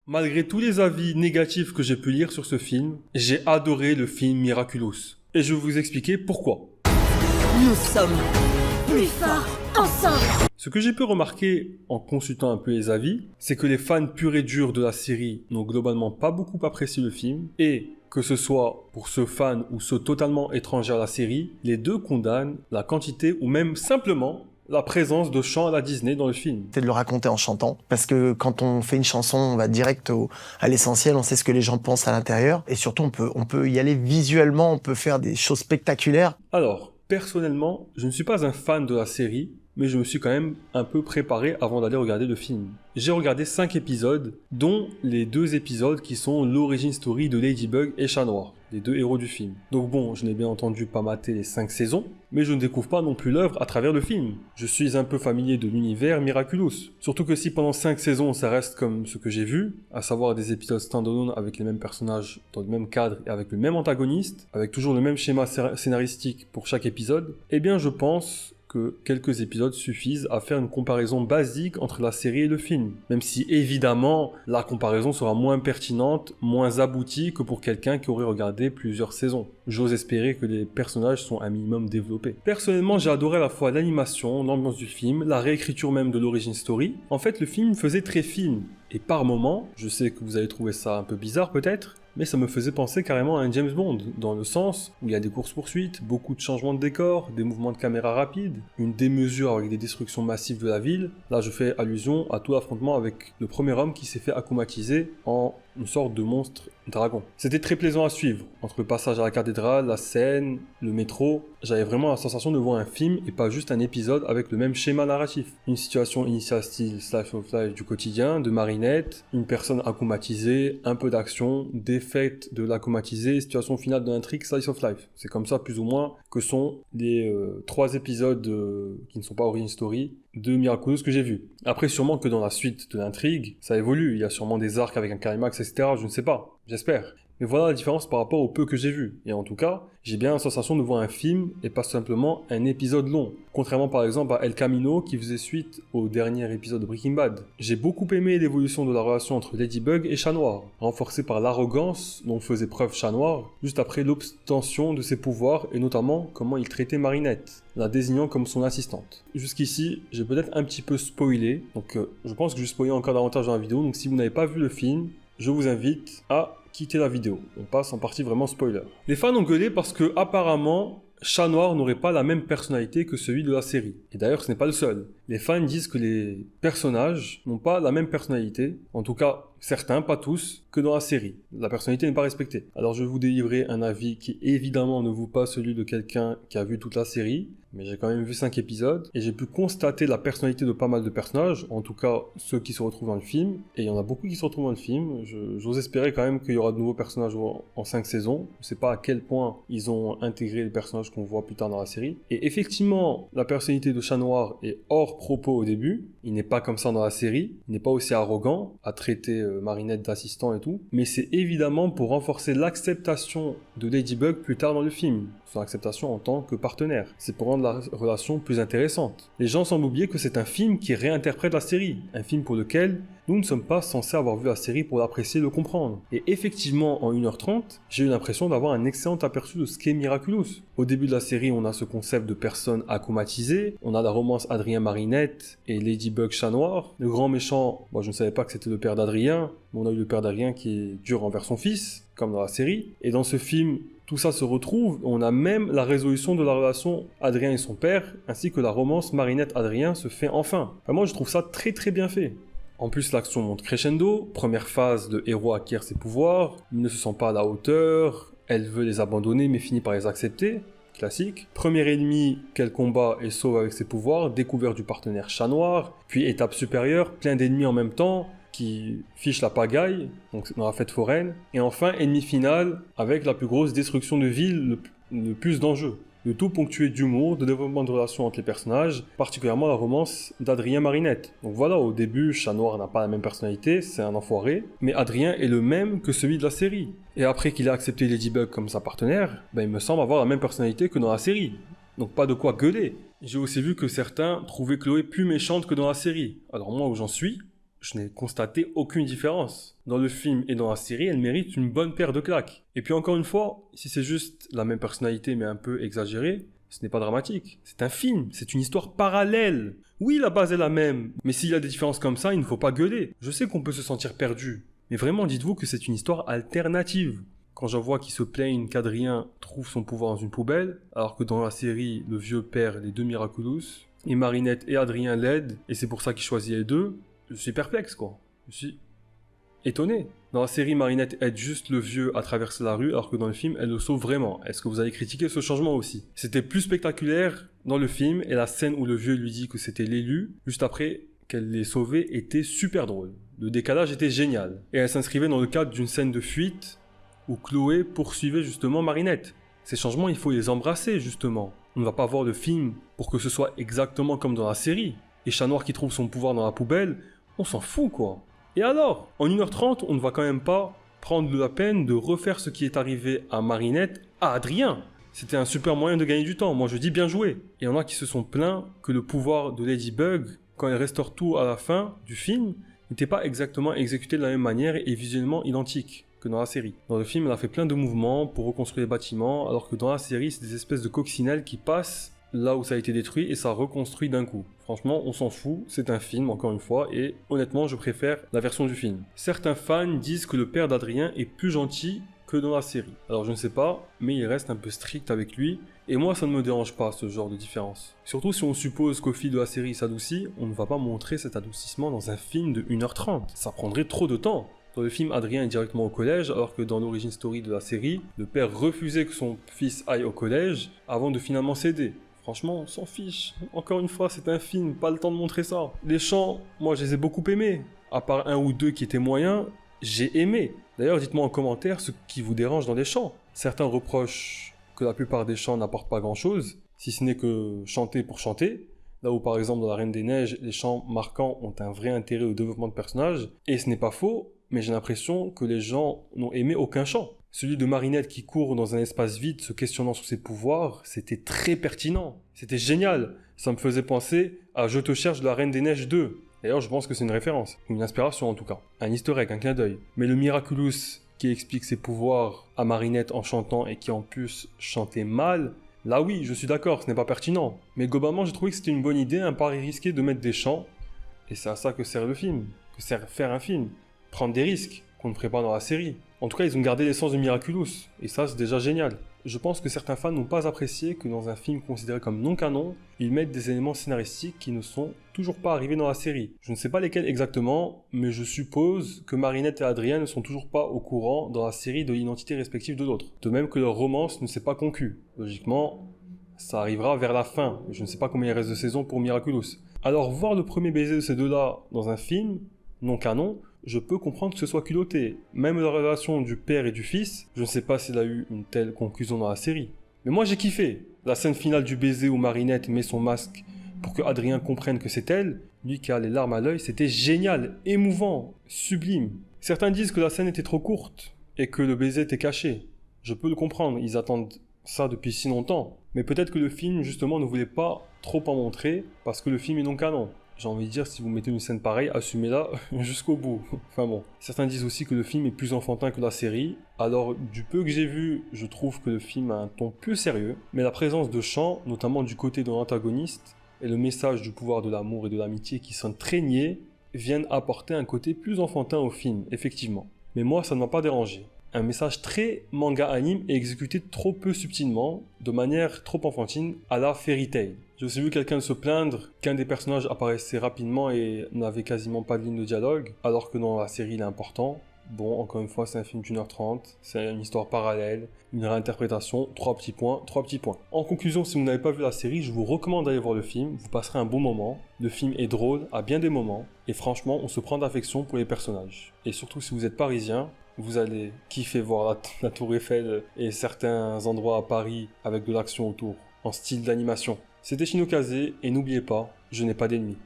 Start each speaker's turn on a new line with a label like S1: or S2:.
S1: Malgré tous les avis négatifs que j'ai pu lire sur ce film, j'ai adoré le film Miraculous. Et je vais vous expliquer pourquoi.
S2: Nous sommes plus forts ensemble.
S1: Ce que j'ai pu remarquer en consultant un peu les avis, c'est que les fans purs et durs de la série n'ont globalement pas beaucoup apprécié le film, et que ce soit pour ceux fans ou ceux totalement étrangers à la série, les deux condamnent la quantité ou même simplement la présence de chants à la Disney dans le film.
S3: C'est de le raconter en chantant, parce que quand on fait une chanson, on va direct à l'essentiel, on sait ce que les gens pensent à l'intérieur, et surtout on peut y aller visuellement, on peut faire des choses spectaculaires.
S1: Alors, personnellement, je ne suis pas un fan de la série, mais je me suis quand même un peu préparé avant d'aller regarder le film. J'ai regardé 5 épisodes, dont les 2 épisodes qui sont l'origin story de Ladybug et Chat Noir, les 2 héros du film. Donc bon, je n'ai bien entendu pas maté les 5 saisons, mais je ne découvre pas non plus l'œuvre à travers le film. Je suis un peu familier de l'univers Miraculous. Surtout que si pendant 5 saisons ça reste comme ce que j'ai vu, à savoir des épisodes standalone avec les mêmes personnages dans le même cadre et avec le même antagoniste, avec toujours le même schéma scénaristique pour chaque épisode, eh bien je pense que quelques épisodes suffisent à faire une comparaison basique entre la série et le film. Même si évidemment la comparaison sera moins pertinente, moins aboutie que pour quelqu'un qui aurait regardé plusieurs saisons. J'ose espérer que les personnages sont un minimum développés. Personnellement, j'ai adoré à la fois l'animation, l'ambiance du film, la réécriture même de l'origin story. En fait, le film faisait très film. Et par moments, je sais que vous allez trouver ça un peu bizarre peut-être, mais ça me faisait penser carrément à un James Bond, dans le sens où il y a des courses-poursuites, beaucoup de changements de décor, des mouvements de caméra rapides, une démesure avec des destructions massives de la ville. Là, je fais allusion à tout l'affrontement avec le premier homme qui s'est fait akumatiser en une sorte de monstre dragon. C'était très plaisant à suivre, entre le passage à la cathédrale, la scène, le métro. J'avais vraiment la sensation de voir un film et pas juste un épisode avec le même schéma narratif. Une situation initiale style slice of life du quotidien, de Marinette, une personne akumatisée, un peu d'action, des faits de l'akumatisée, situation finale de l'intrigue slice of life. C'est comme ça plus ou moins que sont les 3 épisodes qui ne sont pas origin story de Miraculous que j'ai vu. Après, sûrement que dans la suite de l'intrigue, ça évolue. Il y a sûrement des arcs avec un climax, etc. Je ne sais pas. J'espère. Mais voilà la différence par rapport au peu que j'ai vu. Et en tout cas, j'ai bien la sensation de voir un film et pas simplement un épisode long. Contrairement par exemple à El Camino qui faisait suite au dernier épisode de Breaking Bad. J'ai beaucoup aimé l'évolution de la relation entre Ladybug et Chat Noir, renforcée par l'arrogance dont faisait preuve Chat Noir, juste après l'obtention de ses pouvoirs et notamment comment il traitait Marinette, la désignant comme son assistante. Jusqu'ici, j'ai peut-être un petit peu spoilé, donc je pense que je vais spoiler encore davantage dans la vidéo, donc si vous n'avez pas vu le film, je vous invite à quitter la vidéo. On passe en partie vraiment spoiler. Les fans ont gueulé parce que apparemment Chat Noir n'aurait pas la même personnalité que celui de la série. Et d'ailleurs, ce n'est pas le seul. Les fans disent que les personnages n'ont pas la même personnalité, en tout cas certains, pas tous, que dans la série. La personnalité n'est pas respectée. Alors je vais vous délivrer un avis qui évidemment ne vaut pas celui de quelqu'un qui a vu toute la série, mais j'ai quand même vu 5 épisodes, et j'ai pu constater la personnalité de pas mal de personnages, en tout cas ceux qui se retrouvent dans le film, et il y en a beaucoup qui se retrouvent dans le film. J'ose espérer quand même qu'il y aura de nouveaux personnages en 5 saisons. Je sais pas à quel point ils ont intégré les personnages qu'on voit plus tard dans la série. Et effectivement, la personnalité de Chat Noir est hors propos au début, il n'est pas comme ça dans la série, il n'est pas aussi arrogant à traiter Marinette d'assistant et tout, mais c'est évidemment pour renforcer l'acceptation de Ladybug plus tard dans le film, son acceptation en tant que partenaire. C'est pour rendre la relation plus intéressante. Les gens semblent oublier que c'est un film qui réinterprète la série, un film pour lequel nous ne sommes pas censés avoir vu la série pour l'apprécier et le comprendre. Et effectivement, en 1h30, j'ai eu l'impression d'avoir un excellent aperçu de ce qu'est Miraculous. Au début de la série, on a ce concept de personnes akumatisées, on a la romance Adrien Marinette et Ladybug Chat Noir. Le grand méchant, moi je ne savais pas que c'était le père d'Adrien, mais on a eu le père d'Adrien qui est dur envers son fils, comme dans la série. Et dans ce film, tout ça se retrouve, on a même la résolution de la relation Adrien et son père, ainsi que la romance Marinette-Adrien se fait enfin. Enfin, moi je trouve ça très très bien fait. En plus, l'action monte crescendo, première phase, le héros acquiert ses pouvoirs, il ne se sent pas à la hauteur, elle veut les abandonner mais finit par les accepter, classique. Premier ennemi qu'elle combat et sauve avec ses pouvoirs, découverte du partenaire Chat Noir, puis étape supérieure, plein d'ennemis en même temps, qui fichent la pagaille, donc dans la fête foraine, et enfin ennemi final avec la plus grosse destruction de ville, le plus d'enjeux. Le tout ponctué d'humour, de développement de relations entre les personnages, particulièrement la romance d'Adrien Marinette. Donc voilà, au début, Chat Noir n'a pas la même personnalité, c'est un enfoiré, mais Adrien est le même que celui de la série. Et après qu'il a accepté Ladybug comme sa partenaire, il me semble avoir la même personnalité que dans la série. Donc pas de quoi gueuler. J'ai aussi vu que certains trouvaient Chloé plus méchante que dans la série. Alors moi où j'en suis, je n'ai constaté aucune différence. Dans le film et dans la série, elle mérite une bonne paire de claques. Et puis encore une fois, si c'est juste la même personnalité mais un peu exagérée, ce n'est pas dramatique. C'est un film, c'est une histoire parallèle. Oui, la base est la même, mais s'il y a des différences comme ça, il ne faut pas gueuler. Je sais qu'on peut se sentir perdu, mais vraiment dites-vous que c'est une histoire alternative. Quand j'en vois qui se plaignent qu'Adrien trouve son pouvoir dans une poubelle, alors que dans la série, le vieux perd les deux Miraculous, et Marinette et Adrien l'aident, et c'est pour ça qu'il choisit les deux, je suis perplexe, quoi. Je suis étonné. Dans la série, Marinette aide juste le vieux à traverser la rue, alors que dans le film, elle le sauve vraiment. Est-ce que vous avez critiqué ce changement aussi? C'était plus spectaculaire dans le film, et la scène où le vieux lui dit que c'était l'élu, juste après qu'elle l'ait sauvé, était super drôle. Le décalage était génial. Et elle s'inscrivait dans le cadre d'une scène de fuite, où Chloé poursuivait justement Marinette. Ces changements, il faut les embrasser, justement. On ne va pas voir le film pour que ce soit exactement comme dans la série. Et Chat Noir qui trouve son pouvoir dans la poubelle, on s'en fout, quoi. Et alors, en 1h30, on ne va quand même pas prendre la peine de refaire ce qui est arrivé à Marinette, à Adrien. C'était un super moyen de gagner du temps, moi je dis bien joué. Et il y en a qui se sont plaints que le pouvoir de Ladybug, quand elle restaure tout à la fin du film, n'était pas exactement exécuté de la même manière et visuellement identique que dans la série. Dans le film, elle a fait plein de mouvements pour reconstruire les bâtiments, alors que dans la série, c'est des espèces de coccinelles qui passent là où ça a été détruit et ça reconstruit d'un coup. Franchement, on s'en fout, c'est un film encore une fois et honnêtement, je préfère la version du film. Certains fans disent que le père d'Adrien est plus gentil que dans la série. Alors je ne sais pas, mais il reste un peu strict avec lui et moi ça ne me dérange pas ce genre de différence. Surtout si on suppose qu'au fil de la série il s'adoucit, on ne va pas montrer cet adoucissement dans un film de 1h30. Ça prendrait trop de temps. Dans le film, Adrien est directement au collège, alors que dans l'origin story de la série, le père refusait que son fils aille au collège avant de finalement céder. Franchement, on s'en fiche. Encore une fois, c'est un film, pas le temps de montrer ça. Les chants, moi je les ai beaucoup aimés. À part un ou deux qui étaient moyens, j'ai aimé. D'ailleurs, dites-moi en commentaire ce qui vous dérange dans les chants. Certains reprochent que la plupart des chants n'apportent pas grand-chose, si ce n'est que chanter pour chanter. Là où par exemple dans La Reine des Neiges, les chants marquants ont un vrai intérêt au développement de personnages. Et ce n'est pas faux, mais j'ai l'impression que les gens n'ont aimé aucun chant. Celui de Marinette qui court dans un espace vide se questionnant sur ses pouvoirs, c'était très pertinent. C'était génial. Ça me faisait penser à Je te cherche de La Reine des Neiges 2. D'ailleurs, je pense que c'est une référence, ou une inspiration en tout cas. Un easter egg, un clin d'œil. Mais le Miraculous qui explique ses pouvoirs à Marinette en chantant et qui en plus chantait mal, là oui, je suis d'accord, ce n'est pas pertinent. Mais globalement, j'ai trouvé que c'était une bonne idée, un pari risqué de mettre des chants. Et c'est à ça que sert le film, que sert faire un film. Prendre des risques qu'on ne ferait pas dans la série. En tout cas, ils ont gardé l'essence de Miraculous, et ça, c'est déjà génial. Je pense que certains fans n'ont pas apprécié que dans un film considéré comme non canon, ils mettent des éléments scénaristiques qui ne sont toujours pas arrivés dans la série. Je ne sais pas lesquels exactement, mais je suppose que Marinette et Adrien ne sont toujours pas au courant dans la série de l'identité respective de l'autre. De même que leur romance ne s'est pas conclue. Logiquement, ça arrivera vers la fin. Je ne sais pas combien il reste de saison pour Miraculous. Alors, voir le premier baiser de ces deux-là dans un film, non canon, je peux comprendre que ce soit culotté. Même la relation du père et du fils, je ne sais pas s'il a eu une telle conclusion dans la série. Mais moi j'ai kiffé. La scène finale du baiser où Marinette met son masque pour que Adrien comprenne que c'est elle, lui qui a les larmes à l'œil, c'était génial, émouvant, sublime. Certains disent que la scène était trop courte et que le baiser était caché. Je peux le comprendre, ils attendent ça depuis si longtemps. Mais peut-être que le film justement ne voulait pas trop en montrer parce que le film est non canon. J'ai envie de dire, si vous mettez une scène pareille, assumez-la jusqu'au bout. Enfin bon. Certains disent aussi que le film est plus enfantin que la série. Alors, du peu que j'ai vu, je trouve que le film a un ton plus sérieux. Mais la présence de chants, notamment du côté de l'antagoniste, et le message du pouvoir de l'amour et de l'amitié qui sont très niais, viennent apporter un côté plus enfantin au film, effectivement. Mais moi, ça ne m'a pas dérangé. Un message très manga-anime et exécuté trop peu subtilement, de manière trop enfantine, à la Fairy Tail. J'ai aussi vu quelqu'un se plaindre qu'un des personnages apparaissait rapidement et n'avait quasiment pas de ligne de dialogue, alors que dans la série il est important. Bon, encore une fois, c'est un film d'1h30, c'est une histoire parallèle, une réinterprétation, 3 petits points, 3 petits points. En conclusion, si vous n'avez pas vu la série, je vous recommande d'aller voir le film, vous passerez un bon moment. Le film est drôle à bien des moments, et franchement, on se prend d'affection pour les personnages. Et surtout si vous êtes parisien, vous allez kiffer voir la Tour Eiffel et certains endroits à Paris avec de l'action autour, en style d'animation. C'était Shinokaze, et n'oubliez pas, je n'ai pas d'ennemis.